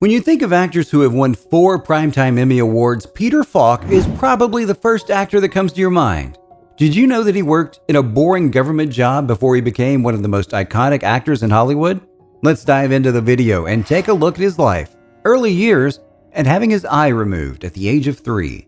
When you think of actors who have won 4 Primetime Emmy Awards, Peter Falk is probably the first actor that comes to your mind. Did you know that he worked in a boring government job before he became one of the most iconic actors in Hollywood? Let's dive into the video and take a look at his life, early years, and having his eye removed at the age of 3.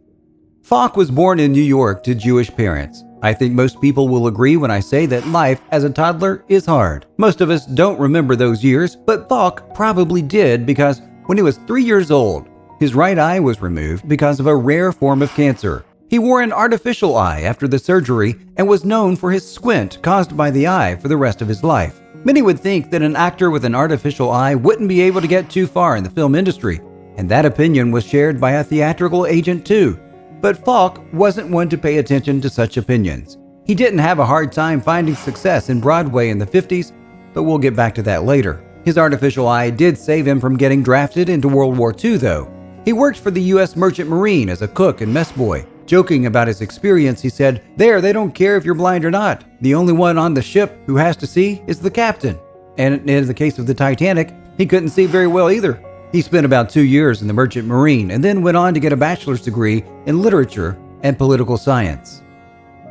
Falk was born in New York to Jewish parents. I think most people will agree when I say that life as a toddler is hard. Most of us don't remember those years, but Falk probably did because when he was 3 years old, his right eye was removed because of a rare form of cancer. He wore an artificial eye after the surgery and was known for his squint caused by the eye for the rest of his life. Many would think that an actor with an artificial eye wouldn't be able to get too far in the film industry, and that opinion was shared by a theatrical agent too. But Falk wasn't one to pay attention to such opinions. He didn't have a hard time finding success in Broadway in the 50s, but we'll get back to that later. His artificial eye did save him from getting drafted into World War II, though. He worked for the U.S. Merchant Marine as a cook and mess boy. Joking about his experience, he said, they don't care if you're blind or not. The only one on the ship who has to see is the captain." And in the case of the Titanic, he couldn't see very well either. He spent about 2 years in the Merchant Marine and then went on to get a bachelor's degree in literature and political science.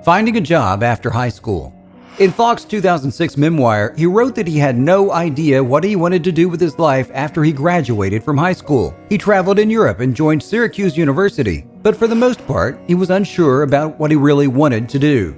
Finding a job after high school. In Falk's 2006 memoir, he wrote that he had no idea what he wanted to do with his life after he graduated from high school. He traveled in Europe and joined Syracuse University, but for the most part, he was unsure about what he really wanted to do.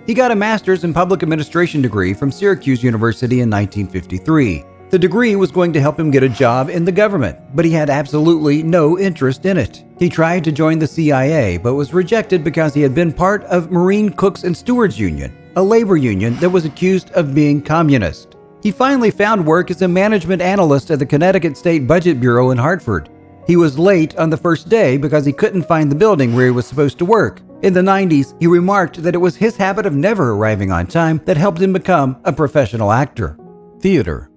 He got a master's in public administration degree from Syracuse University in 1953. The degree was going to help him get a job in the government, but he had absolutely no interest in it. He tried to join the CIA, but was rejected because he had been part of Marine Cooks and Stewards Union, a labor union that was accused of being communist. He finally found work as a management analyst at the Connecticut State Budget Bureau in Hartford. He was late on the first day because he couldn't find the building where he was supposed to work. In the 90s, he remarked that it was his habit of never arriving on time that helped him become a professional actor. Theater.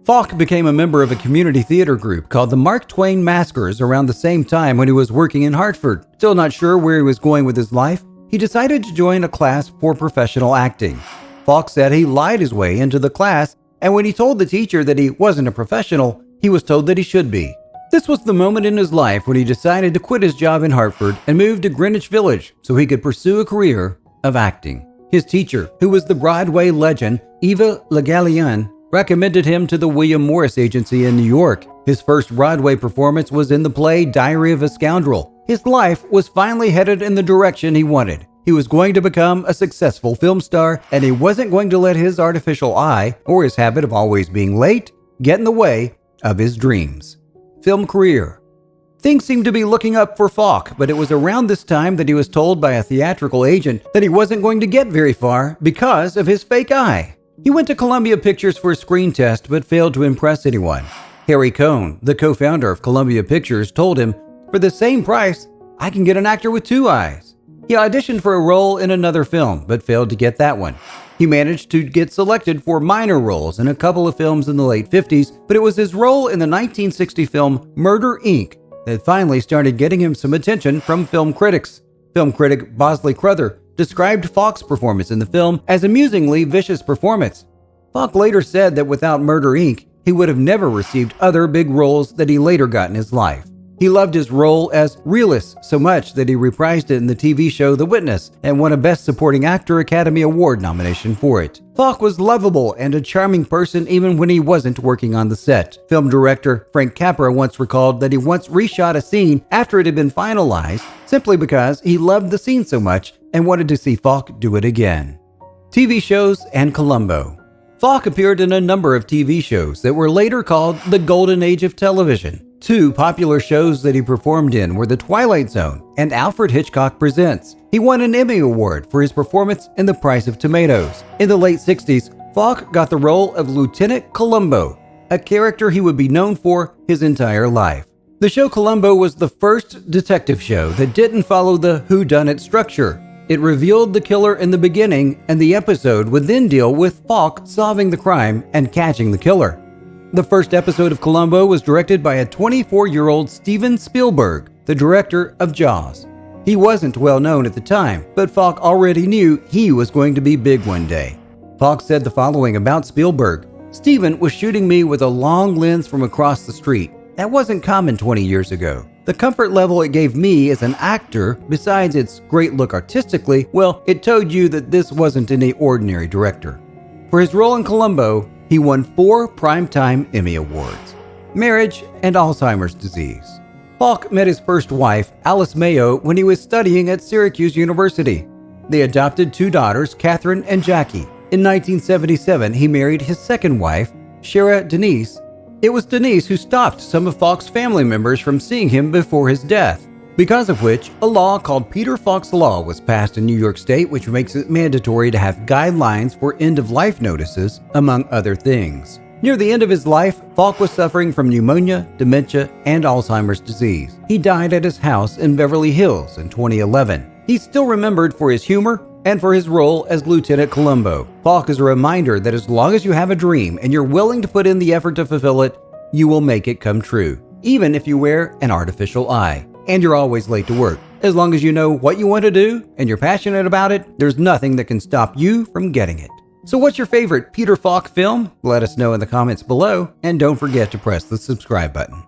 Falk became a member of a community theater group called the Mark Twain Maskers around the same time when he was working in Hartford. Still not sure where he was going with his life, he decided to join a class for professional acting. Falk said he lied his way into the class, and when he told the teacher that he wasn't a professional, he was told that he should be. This was the moment in his life when he decided to quit his job in Hartford and move to Greenwich Village so he could pursue a career of acting. His teacher, who was the Broadway legend Eva Le Gallienne, recommended him to the William Morris Agency in New York. His first Broadway performance was in the play Diary of a Scoundrel. His life was finally headed in the direction he wanted. He was going to become a successful film star, and he wasn't going to let his artificial eye or his habit of always being late get in the way of his dreams. Film career. Things seemed to be looking up for Falk, but it was around this time that he was told by a theatrical agent that he wasn't going to get very far because of his fake eye. He went to Columbia Pictures for a screen test but failed to impress anyone. Harry Cohn, the co-founder of Columbia Pictures, told him, "For the same price, I can get an actor with 2 eyes." He auditioned for a role in another film but failed to get that one. He managed to get selected for minor roles in a couple of films in the late 50s, but it was his role in the 1960 film Murder, Inc. that finally started getting him some attention from film critics. Film critic Bosley Crowther described Falk's performance in the film as amusingly vicious performance. Falk later said that without Murder, Inc., he would have never received other big roles that he later got in his life. He loved his role as Realist so much that he reprised it in the TV show The Witness and won a Best Supporting Actor Academy Award nomination for it. Falk was lovable and a charming person even when he wasn't working on the set. Film director Frank Capra once recalled that he once reshot a scene after it had been finalized simply because he loved the scene so much and wanted to see Falk do it again. TV shows and Columbo. Falk appeared in a number of TV shows that were later called the Golden Age of television. 2 popular shows that he performed in were The Twilight Zone and Alfred Hitchcock Presents. He won an Emmy Award for his performance in The Price of Tomatoes. In the late 60s, Falk got the role of Lieutenant Columbo, a character he would be known for his entire life. The show Columbo was the first detective show that didn't follow the whodunit structure. It revealed the killer in the beginning, and the episode would then deal with Falk solving the crime and catching the killer. The first episode of Columbo was directed by a 24-year-old Steven Spielberg, the director of Jaws. He wasn't well known at the time, but Falk already knew he was going to be big one day. Falk said the following about Spielberg: "Steven was shooting me with a long lens from across the street. That wasn't common 20 years ago. The comfort level it gave me as an actor, besides its great look artistically, well, it told you that this wasn't any ordinary director. For his role in Columbo, he won 4 Primetime Emmy Awards. Marriage and Alzheimer's disease. Falk met his first wife, Alice Mayo, when he was studying at Syracuse University. They adopted 2 daughters, Catherine and Jackie. In 1977, he married his second wife, Shara Denise. It was Denise who stopped some of Falk's family members from seeing him before his death, because of which a law called Peter Falk's Law was passed in New York State, which makes it mandatory to have guidelines for end-of-life notices, among other things. Near the end of his life, Falk was suffering from pneumonia, dementia, and Alzheimer's disease. He died at his house in Beverly Hills in 2011. He's still remembered for his humor and for his role as Lieutenant Columbo. Falk is a reminder that as long as you have a dream and you're willing to put in the effort to fulfill it, you will make it come true, even if you wear an artificial eye. And you're always late to work. As long as you know what you want to do and you're passionate about it, there's nothing that can stop you from getting it. So what's your favorite Peter Falk film? Let us know in the comments below, and don't forget to press the subscribe button.